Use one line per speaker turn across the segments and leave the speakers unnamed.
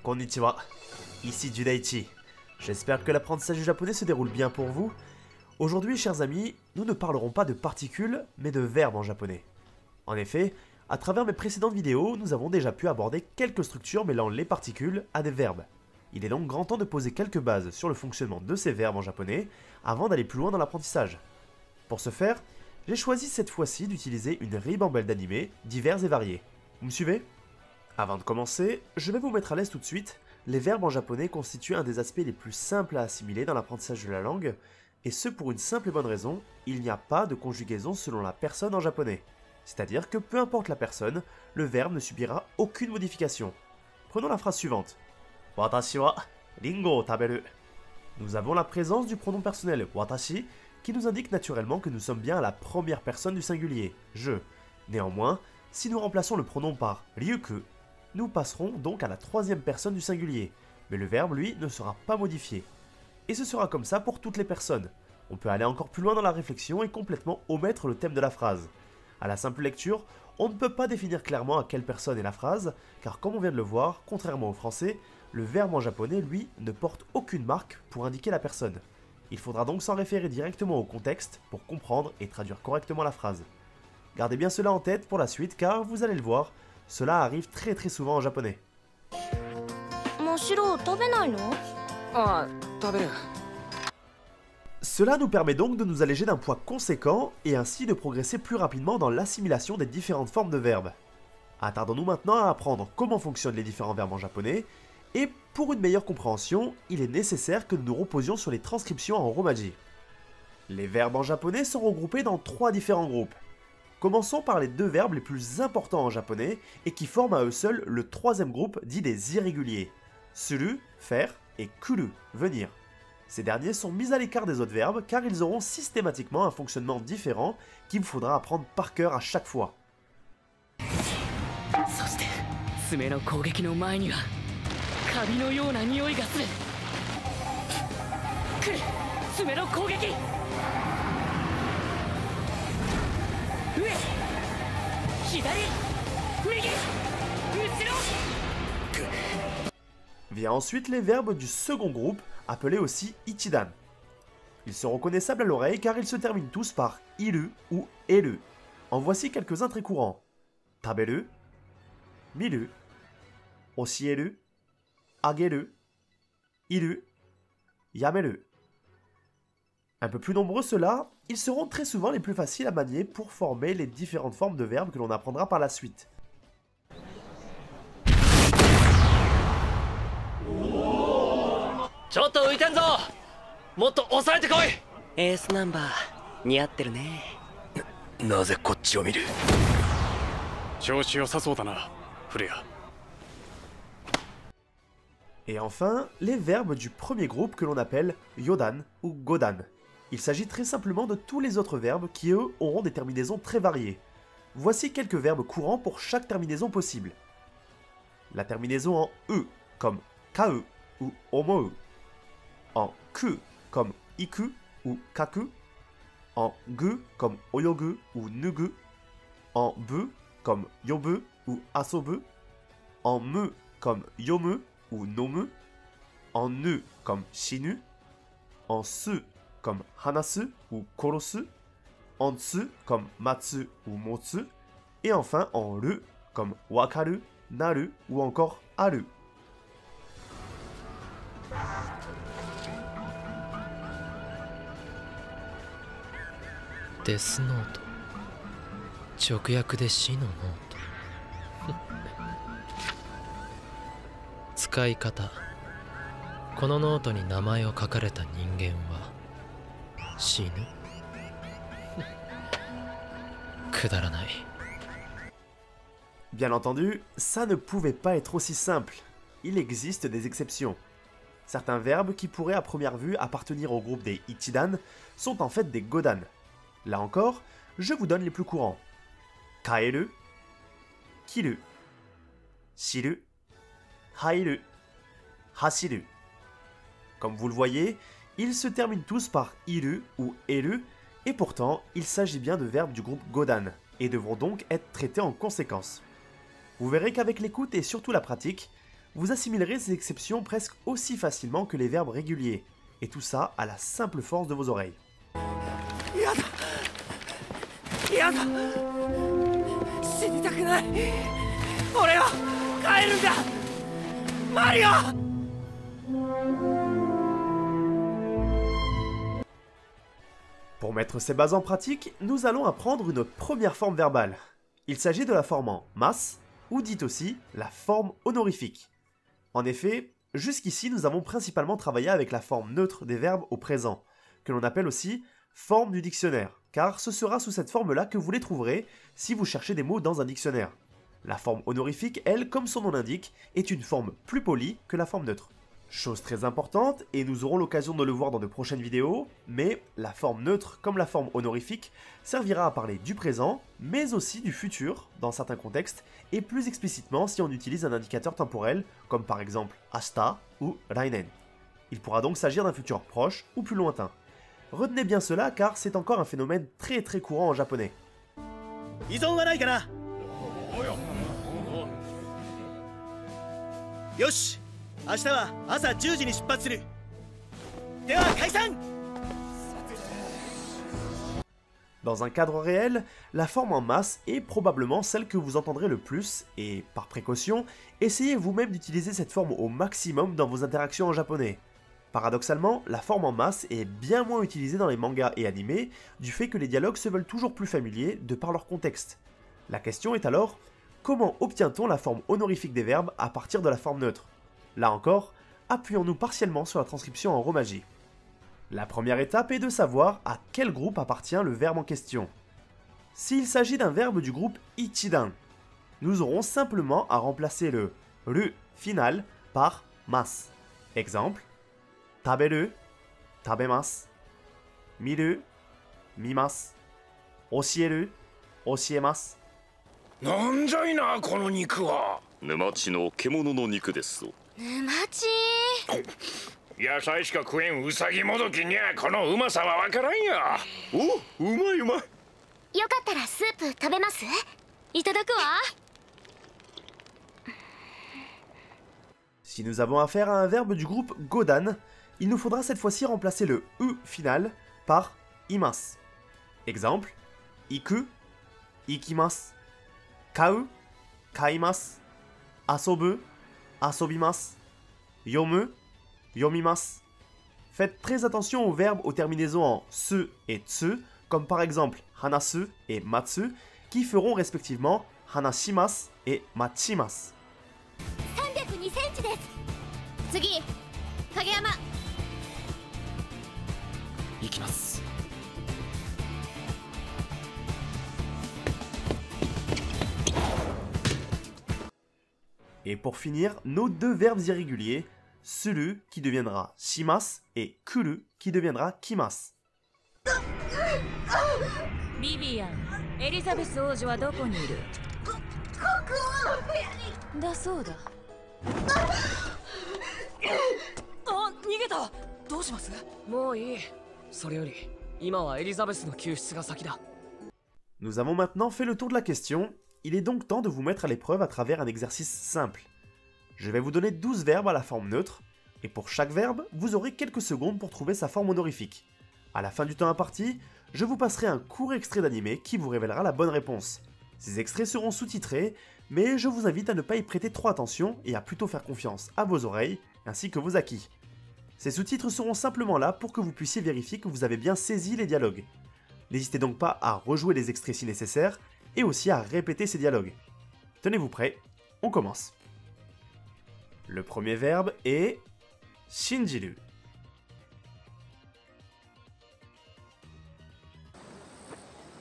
Konnichiwa, ici Judaichi. J'espère que l'apprentissage du japonais se déroule bien pour vous. Aujourd'hui, chers amis, nous ne parlerons pas de particules, mais de verbes en japonais. En effet, à travers mes précédentes vidéos, nous avons déjà pu aborder quelques structures mêlant les particules à des verbes. Il est donc grand temps de poser quelques bases sur le fonctionnement de ces verbes en japonais, avant d'aller plus loin dans l'apprentissage. Pour ce faire, j'ai choisi cette fois-ci d'utiliser une ribambelle d'animés divers et variés. Vous me suivez ? Avant de commencer, je vais vous mettre à l'aise tout de suite. Les verbes en japonais constituent un des aspects les plus simples à assimiler dans l'apprentissage de la langue, et ce pour une simple et bonne raison, il n'y a pas de conjugaison selon la personne en japonais. C'est-à-dire que peu importe la personne, le verbe ne subira aucune modification. Prenons la phrase suivante. Watashi wa ringo o taberu. Nous avons la présence du pronom personnel watashi, qui nous indique naturellement que nous sommes bien à la première personne du singulier, je. Néanmoins, si nous remplaçons le pronom par ryuku, nous passerons donc à la troisième personne du singulier, mais le verbe, lui, ne sera pas modifié. Et ce sera comme ça pour toutes les personnes. On peut aller encore plus loin dans la réflexion et complètement omettre le thème de la phrase. À la simple lecture, on ne peut pas définir clairement à quelle personne est la phrase, car comme on vient de le voir, contrairement au français, le verbe en japonais, lui, ne porte aucune marque pour indiquer la personne. Il faudra donc s'en référer directement au contexte pour comprendre et traduire correctement la phrase. Gardez bien cela en tête pour la suite, car vous allez le voir, cela arrive très souvent en japonais. Cela nous permet donc de nous alléger d'un poids conséquent et ainsi de progresser plus rapidement dans l'assimilation des différentes formes de verbes. Attardons-nous maintenant à apprendre comment fonctionnent les différents verbes en japonais, et pour une meilleure compréhension, il est nécessaire que nous nous reposions sur les transcriptions en romaji. Les verbes en japonais sont regroupés dans 3 différents groupes. Commençons par les 2 verbes les plus importants en japonais et qui forment à eux seuls le 3e groupe dit des irréguliers. Suru, faire, et kuru, venir. Ces derniers sont mis à l'écart des autres verbes car ils auront systématiquement un fonctionnement différent qu'il vous faudra apprendre par cœur à chaque fois. Vient ensuite les verbes du second groupe, appelés aussi ichidan. Ils sont reconnaissables à l'oreille car ils se terminent tous par iru ou eru. En voici quelques-uns très courants. Taberu, miru, oshieru, ageru, iru, yameru. Un peu plus nombreux ceux-là, ils seront très souvent les plus faciles à manier pour former les différentes formes de verbes que l'on apprendra par la suite. Et enfin, les verbes du premier groupe que l'on appelle yodan ou godan. Il s'agit très simplement de tous les autres verbes qui, eux, auront des terminaisons très variées. Voici quelques verbes courants pour chaque terminaison possible. La terminaison en e, comme kau ou omou. En ku, comme iku ou kaku. En gu, comme oyogu ou nugu. En bu, comme yobu ou asobu. En mu, comme yomu ou nomu. En nu, comme shinu. En su, comme hanasu ou korosu, en tsu comme matsu ou motsu, et enfin en ru comme wakaru, naru ou encore aru.
Death Note. 直訳で死のノート。使い方。このノートに名前を書かれた人間は死ぬ。くだらない。
Bien entendu, ça ne pouvait pas être aussi simple. Il existe des exceptions. Certains verbes qui pourraient à première vue appartenir au groupe des ichidan sont en fait des godan. Là encore, je vous donne les plus courants. Kaeru, kiru, shiru, hairu, hashiru. Comme vous le voyez, ils se terminent tous par iru ou eru, et pourtant, il s'agit bien de verbes du groupe godan, et devront donc être traités en conséquence. Vous verrez qu'avec l'écoute et surtout la pratique, vous assimilerez ces exceptions presque aussi facilement que les verbes réguliers, et tout ça à la simple force de vos oreilles. Pour mettre ces bases en pratique, nous allons apprendre une première forme verbale. Il s'agit de la forme en mas, ou dit aussi la forme honorifique. En effet, jusqu'ici nous avons principalement travaillé avec la forme neutre des verbes au présent, que l'on appelle aussi forme du dictionnaire, car ce sera sous cette forme-là que vous les trouverez si vous cherchez des mots dans un dictionnaire. La forme honorifique, elle, comme son nom l'indique, est une forme plus polie que la forme neutre. Chose très importante, et nous aurons l'occasion de le voir dans de prochaines vidéos, mais la forme neutre, comme la forme honorifique, servira à parler du présent, mais aussi du futur, dans certains contextes, et plus explicitement si on utilise un indicateur temporel, comme par exemple ashita ou rainen. Il pourra donc s'agir d'un futur proche ou plus lointain. Retenez bien cela car c'est encore un phénomène très courant en japonais. Dans un cadre réel, la forme en masse est probablement celle que vous entendrez le plus, et par précaution, essayez vous-même d'utiliser cette forme au maximum dans vos interactions en japonais. Paradoxalement, la forme en masse est bien moins utilisée dans les mangas et animés, du fait que les dialogues se veulent toujours plus familiers de par leur contexte. La question est alors, comment obtient-on la forme honorifique des verbes à partir de la forme neutre? Là encore, appuyons-nous partiellement sur la transcription en romaji. La première étape est de savoir à quel groupe appartient le verbe en question. S'il s'agit d'un verbe du groupe ichidan, nous aurons simplement à remplacer le ru final par mas. Exemple, taberu, tabemasu, miru, mimasu, oshieru, oshiemasu.
なんじゃいなこの肉は。沼地の獣の肉ですぞ。
沼地。
野菜しか食えんウサギもどきにゃこのうまさはわからんや。お、うまいうまい。
よかったらスープ食べます？いただくわ。
Si nous avons affaire à un verbe du groupe godan, il nous faudra cette fois-ci remplacer le u final par imas. Exemple, iku, ikimasu, kau, kaimasu, asobu, asobimasu, yomu, yomimasu. Faites très attention aux verbes aux terminaisons en se et tsu, comme par exemple hanasu et matsu, qui feront respectivement hanashimasu et machimasu.
302センチです。次、影山。
行きます。
Et pour finir, nos deux verbes irréguliers, suru qui deviendra shimas et kuru qui deviendra kimas.
ビビアン、エリザベス王女はどこにいる？ここは部屋に。だそうだ。あ、逃げた。どうします？
もういい。それより、今はエリザベスの救出が先だ。
Nous avons maintenant fait le tour de la question, il est donc temps de vous mettre à l'épreuve à travers un exercice simple. Je vais vous donner 12 verbes à la forme neutre, et pour chaque verbe, vous aurez quelques secondes pour trouver sa forme honorifique. À la fin du temps imparti, je vous passerai un court extrait d'animé qui vous révélera la bonne réponse. Ces extraits seront sous-titrés, mais je vous invite à ne pas y prêter trop attention et à plutôt faire confiance à vos oreilles, ainsi que vos acquis. Ces sous-titres seront simplement là pour que vous puissiez vérifier que vous avez bien saisi les dialogues. N'hésitez donc pas à rejouer les extraits si nécessaire, et aussi à répéter ces dialogues. Tenez-vous prêts, on commence. Le premier verbe est shinjiru.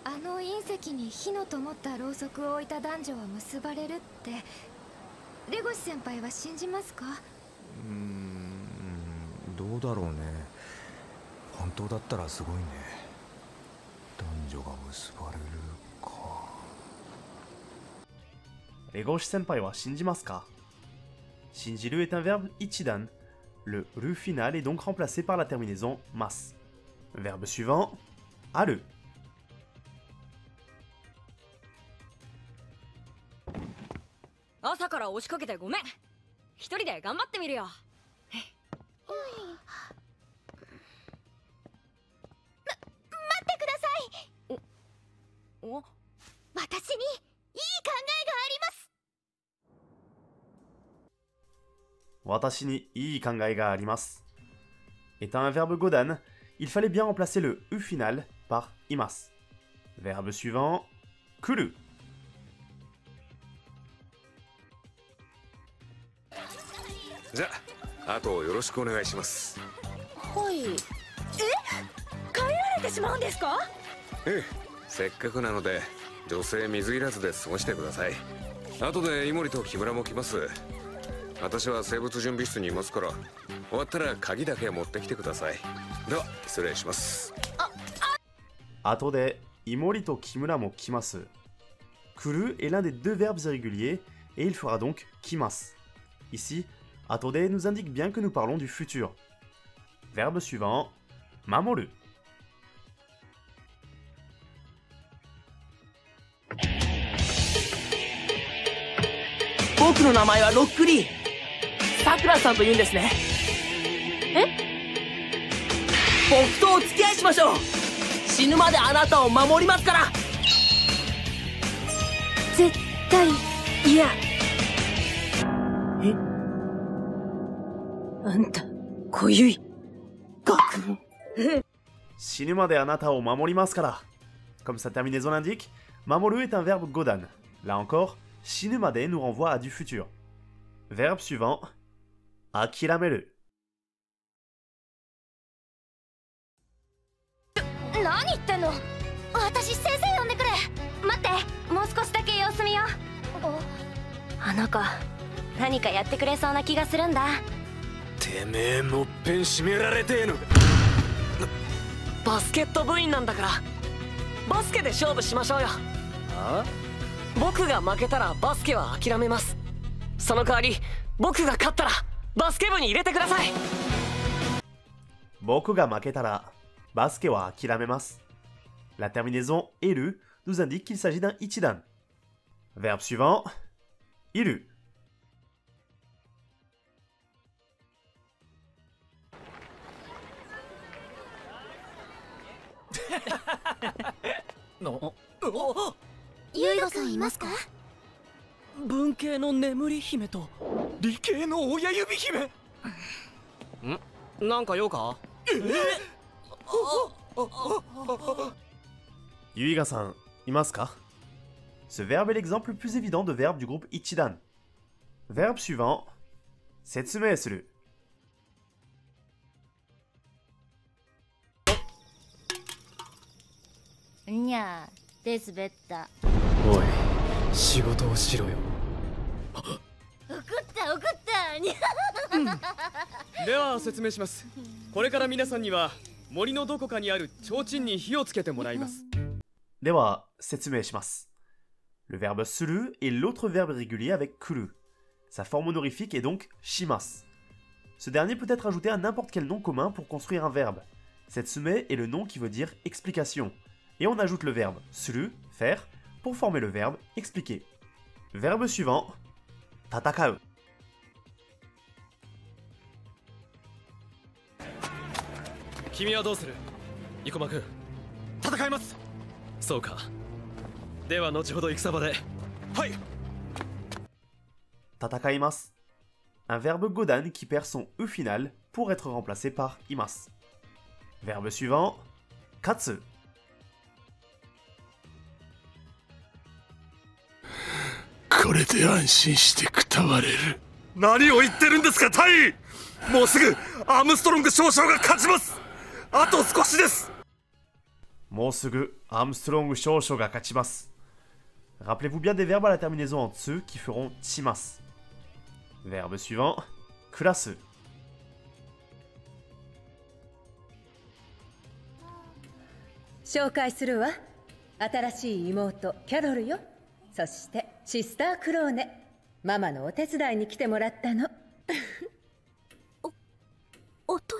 あの隕石に火の灯ったろうそくを置いた男女は結ばれるってレゴシ先輩は信じますか？
どうだろうね。本当だったらすごいね。男女が結ばれるか。
Legoshi senpai wa shinjimasu ka? Shinjiru est un verbe ichidan. Le ru final est donc remplacé par la terminaison mas. Verbe suivant, aru.
朝から押しかけてごめん。一人で頑張ってみるよ。
待ってください。
お、
私にいい考えがあります。
Watashi ni ii kangai ga arimasu. Étant un verbe godan, il fallait bien remplacer le u final par imasu. Verbe suivant, kuru.
Ja, ato yoroshiku onegaishimasu.
はい。え、帰られてしまうんですか？
ええ、せっかくなので女性水入らずで過ごしてください。後でイモリと木村も来ます。私は生物準備室にいますから、終わったら鍵だけ持ってきてください。では失礼します。
Atode, Imori to Kimura mo kimasu. Kuru est l'un des deux verbes irréguliers et il fera donc kimasu. Ici, atode nous indique bien que nous parlons du futur. Verbe suivant, mamoru.
Boku no namae wa Rock Lee. Sakura-san to iun desu ne. Boku to o tsukiyai shimashou. Shinu made anata o mamorimasu kara.
絶対嫌。
あんた、濃ゆい。学問。
Shinuma de anata o mamorimasu kara. Comme sa terminaison l'indique, mamoru est un verbe godan. Là encore, shinuma de nous renvoie à du futur. Verbe suivant, akirameru.
何言ってんの。私先生呼んでくれ。待って、もう少しだけ様子見よう。あの子何かやってくれそうな気がするんだ。
てめえもっぺん締められてえの。バスケット部員なんだからバスケで勝負しましょうよ。僕が負けたらバスケは諦めます。その代わり僕が勝ったらバスケ部に入れてください。
僕が負けたらバスケは諦めます。La terminaison elu nous indique qu'il s'agit d'un ichidan. Verbe suivant, iru.
ユイゴさんいますか？
文系の眠り姫と理系の親指姫。なんか用か？Yuiga-san,
imasu ka? Ce verbe est l'exemple le plus évident de verbe du groupe Ichidan. Verbe suivant, setsume suru.
にゃーで滑った。
おい、仕事をしろよ。
怒ったにゃ
では説明します。これから皆さんには森のどこかにある提灯に火をつけてもらいます。
Dewa, setsume shimasu. Le verbe suru est l'autre verbe régulier avec kuru. Sa forme honorifique est donc shimasu. Ce dernier peut être ajouté à n'importe quel nom commun pour construire un verbe. Setsume est le nom qui veut dire explication. Et on ajoute le verbe suru, faire, pour former le verbe expliquer. Verbe suivant, tatakau.
君はどうする？生駒君。
戦います。
そうか。では後ほど戦場で。
はい。
Tatakaimasu. Un verbe godan qui perd son e final pour être remplacé par imasu. Verbe suivant, katsu.
これで安心してくたばれる。何を言ってるんですか、タイ。もうすぐアームストロング少将が勝ちます。あと少しです。
もうすぐアームストロング少将が勝ちます。Rappelez-vous bien des verbes à la terminaison en tsu qui feront chimasu. Verbe suivant, kurasu.
紹介するわ。新しい妹キャロルよ。そしてシスタークローネ。ママのお手伝いに来てもらったの。
大人。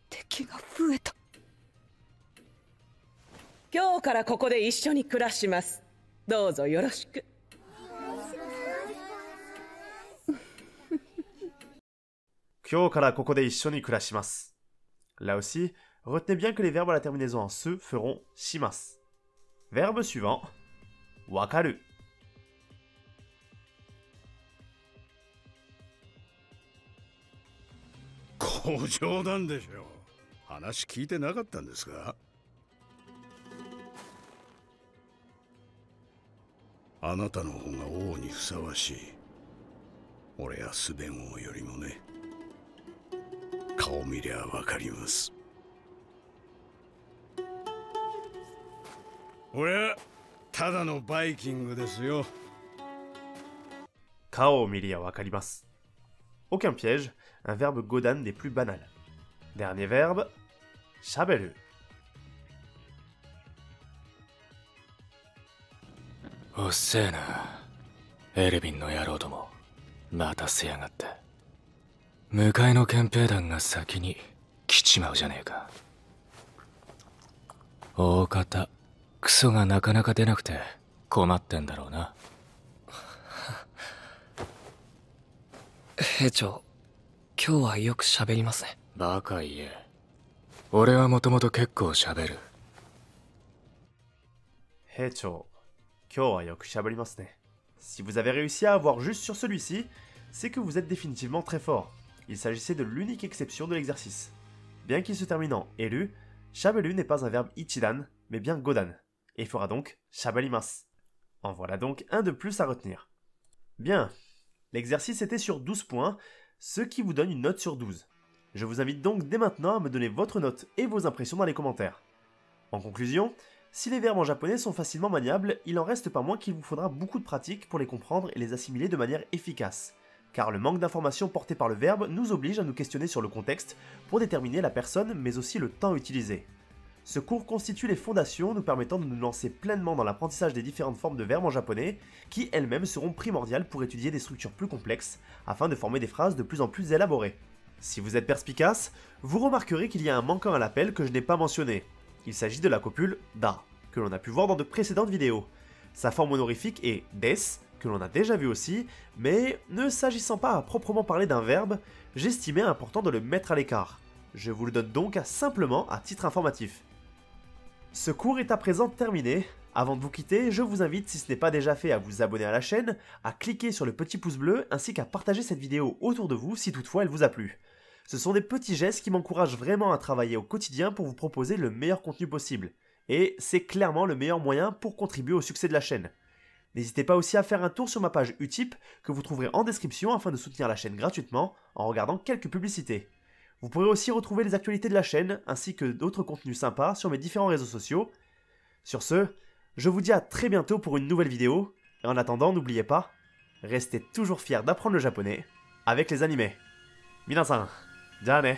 敵が増えた。
今日からここで一緒に暮らします。どうぞよろしく。
今日からここで一緒に暮らします. Là aussi, retenez bien que les verbes à la terminaison en se feront shimasu. Verbe suivant, wakaru.
冗談でしょう。話聞いてなかったんですか？あなたの方が王にふさわしい。俺やスベン王よりもね。顔見りゃわかります。俺はただのバイキングですよ。
顔を見りゃわかります。Aucun piège, un verbe godan des plus banals. Dernier verbe, shaberu.
おっせえな。エレビンの野郎ども、またせやがって。向かいの憲兵団が先に来ちまうじゃねえか。大方、クソがなかなか出なくて困ってんだろうな。
兵長、今日はよく喋りますね。
バカ言え。俺はもともと結構喋る。
兵長、今日はよく喋りますね。Si vous avez réussi à avoir juste sur celui-ci, c'est que vous êtes définitivement très fort. Il s'agissait de l'unique exception de l'exercice. Bien qu'il se termine en élu, shaberu n'est pas un verbe ichidan, mais bien godan, et il fera donc shabarimasu. En voilà donc un de plus à retenir. Bien, l'exercice était sur 12 points, ce qui vous donne une note sur 12. Je vous invite donc dès maintenant à me donner votre note et vos impressions dans les commentaires. En conclusion, si les verbes en japonais sont facilement maniables, il en reste pas moins qu'il vous faudra beaucoup de pratique pour les comprendre et les assimiler de manière efficace. Car le manque d'informations porté par le verbe nous oblige à nous questionner sur le contexte pour déterminer la personne mais aussi le temps utilisé. Ce cours constitue les fondations nous permettant de nous lancer pleinement dans l'apprentissage des différentes formes de verbes en japonais qui elles-mêmes seront primordiales pour étudier des structures plus complexes afin de former des phrases de plus en plus élaborées. Si vous êtes perspicace, vous remarquerez qu'il y a un manquant à l'appel que je n'ai pas mentionné. Il s'agit de la copule da, que l'on a pu voir dans de précédentes vidéos. Sa forme honorifique est des, que l'on a déjà vu aussi, mais ne s'agissant pas à proprement parler d'un verbe, j'estimais important de le mettre à l'écart. Je vous le donne donc simplement à titre informatif. Ce cours est à présent terminé. Avant de vous quitter, je vous invite, si ce n'est pas déjà fait, à vous abonner à la chaîne, à cliquer sur le petit pouce bleu, ainsi qu'à partager cette vidéo autour de vous si toutefois elle vous a plu. Ce sont des petits gestes qui m'encouragent vraiment à travailler au quotidien pour vous proposer le meilleur contenu possible. Et c'est clairement le meilleur moyen pour contribuer au succès de la chaîne. N'hésitez pas aussi à faire un tour sur ma page Utip que vous trouverez en description afin de soutenir la chaîne gratuitement en regardant quelques publicités. Vous pourrez aussi retrouver les actualités de la chaîne ainsi que d'autres contenus sympas sur mes différents réseaux sociaux. Sur ce, je vous dis à très bientôt pour une nouvelle vidéo. Et en attendant, n'oubliez pas, restez toujours fiers d'apprendre le japonais avec les animés. Minasan, ja ne.